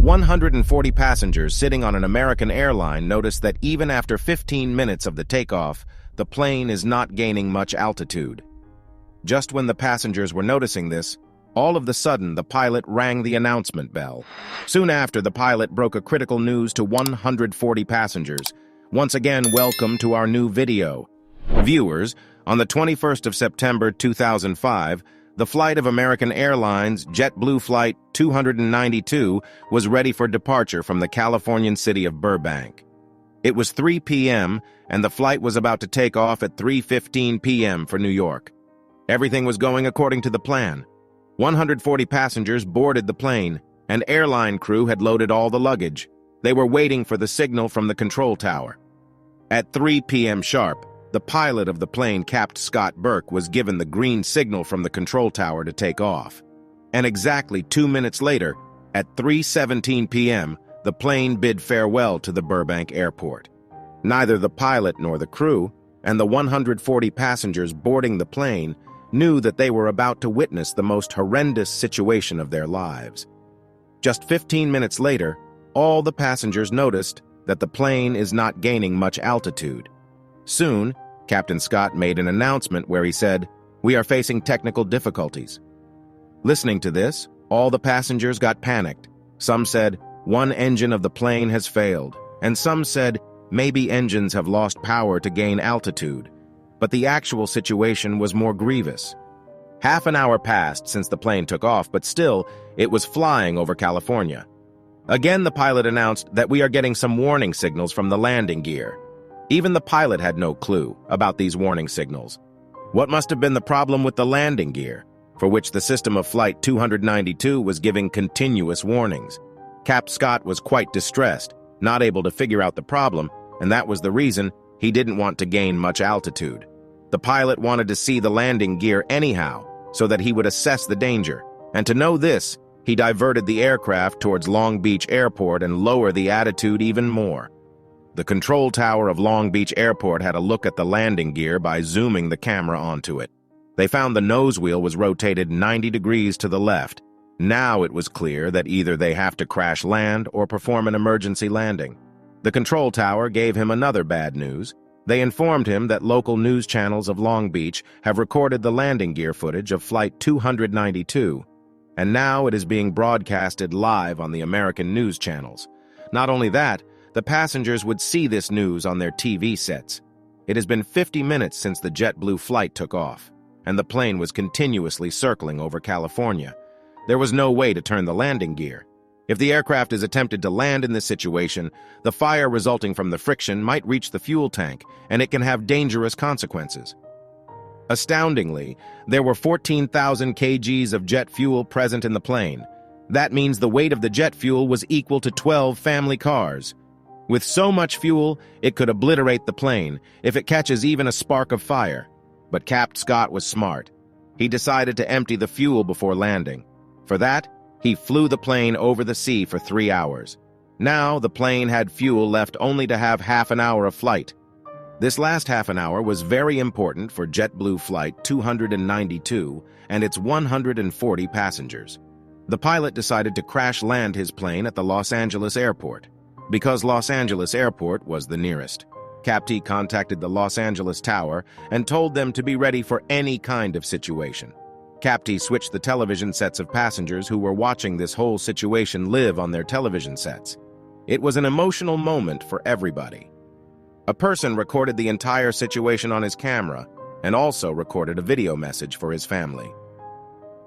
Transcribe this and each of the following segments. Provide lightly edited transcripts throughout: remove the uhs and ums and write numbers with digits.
140 passengers sitting on an American airline noticed that even after 15 minutes of the takeoff, the plane is not gaining much altitude. Just when the passengers were noticing this, all of a sudden the pilot rang the announcement bell. Soon after, the pilot broke a critical news to 140 passengers. Once again, welcome to our new video. Viewers, on the 21st of September 2005, the flight of American Airlines JetBlue Flight 292 was ready for departure from the Californian city of Burbank. It was 3 p.m., and the flight was about to take off at 3:15 p.m. for New York. Everything was going according to the plan. 140 passengers boarded the plane, and airline crew had loaded all the luggage. They were waiting for the signal from the control tower. At 3 p.m. sharp, the pilot of the plane, Captain Scott Burke, was given the green signal from the control tower to take off. And exactly 2 minutes later, at 3:17 p.m., the plane bid farewell to the Burbank airport. Neither the pilot nor the crew, and the 140 passengers boarding the plane, knew that they were about to witness the most horrendous situation of their lives. Just 15 minutes later, all the passengers noticed that the plane is not gaining much altitude. Soon, Captain Scott made an announcement where he said, "We are facing technical difficulties." Listening to this, all the passengers got panicked. Some said, "One engine of the plane has failed," and some said, "Maybe engines have lost power to gain altitude." But the actual situation was more grievous. Half an hour passed since the plane took off, but still, it was flying over California. Again, the pilot announced that we are getting some warning signals from the landing gear. Even the pilot had no clue about these warning signals. What must have been the problem with the landing gear, for which the system of Flight 292 was giving continuous warnings? Cap Scott was quite distressed, not able to figure out the problem, and that was the reason he didn't want to gain much altitude. The pilot wanted to see the landing gear anyhow, so that he would assess the danger. And to know this, he diverted the aircraft towards Long Beach Airport and lowered the altitude even more. The control tower of Long Beach Airport had a look at the landing gear by zooming the camera onto it. They found the nose wheel was rotated 90 degrees to the left. Now it was clear that either they have to crash land or perform an emergency landing. The control tower gave him another bad news. They informed him that local news channels of Long Beach have recorded the landing gear footage of Flight 292, and now it is being broadcasted live on the American news channels. Not only that, the passengers would see this news on their TV sets. It has been 50 minutes since the JetBlue flight took off, and the plane was continuously circling over California. There was no way to turn the landing gear. If the aircraft is attempted to land in this situation, the fire resulting from the friction might reach the fuel tank, and it can have dangerous consequences. Astoundingly, there were 14,000 kgs of jet fuel present in the plane. That means the weight of the jet fuel was equal to 12 family cars. With so much fuel, it could obliterate the plane if it catches even a spark of fire. But Captain Scott was smart. He decided to empty the fuel before landing. For that, he flew the plane over the sea for 3 hours. Now, the plane had fuel left only to have half an hour of flight. This last half an hour was very important for JetBlue Flight 292 and its 140 passengers. The pilot decided to crash land his plane at the Los Angeles airport, because Los Angeles airport was the nearest. Captain contacted the Los Angeles tower and told them to be ready for any kind of situation. Captain switched the television sets of passengers who were watching this whole situation live on their television sets. It was an emotional moment for everybody. A person recorded the entire situation on his camera and also recorded a video message for his family.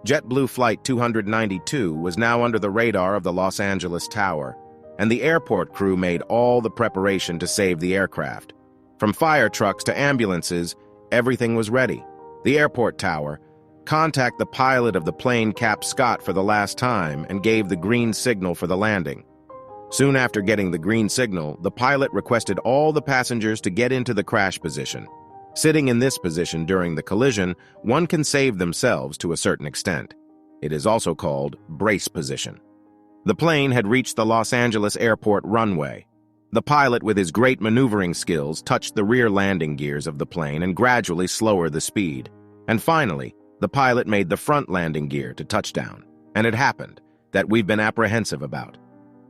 JetBlue Flight 292 was now under the radar of the Los Angeles tower, and the airport crew made all the preparation to save the aircraft. From fire trucks to ambulances, everything was ready. The airport tower contacted the pilot of the plane, Captain Scott, for the last time and gave the green signal for the landing. Soon after getting the green signal, the pilot requested all the passengers to get into the crash position. Sitting in this position during the collision, one can save themselves to a certain extent. It is also called brace position. The plane had reached the Los Angeles airport runway. The pilot, with his great maneuvering skills, touched the rear landing gears of the plane and gradually lowered the speed. And finally, the pilot made the front landing gear to touchdown. And it happened that we've been apprehensive about.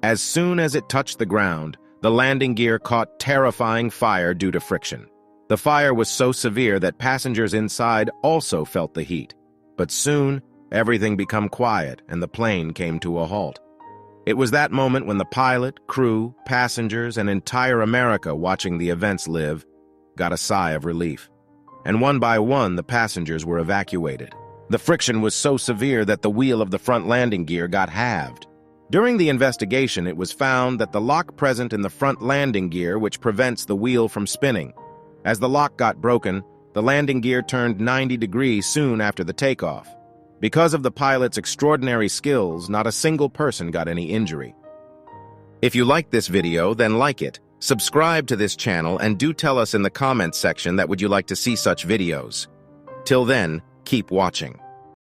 As soon as it touched the ground, the landing gear caught terrifying fire due to friction. The fire was so severe that passengers inside also felt the heat. But soon, everything became quiet and the plane came to a halt. It was that moment when the pilot, crew, passengers, and entire America watching the events live got a sigh of relief. And one by one, the passengers were evacuated. The friction was so severe that the wheel of the front landing gear got halved. During the investigation, it was found that the lock present in the front landing gear which prevents the wheel from spinning. As the lock got broken, the landing gear turned 90 degrees soon after the takeoff. Because of the pilot's extraordinary skills, not a single person got any injury. If you liked this video, then like it. Subscribe to this channel and do tell us in the comments section that would you like to see such videos. Till then, keep watching.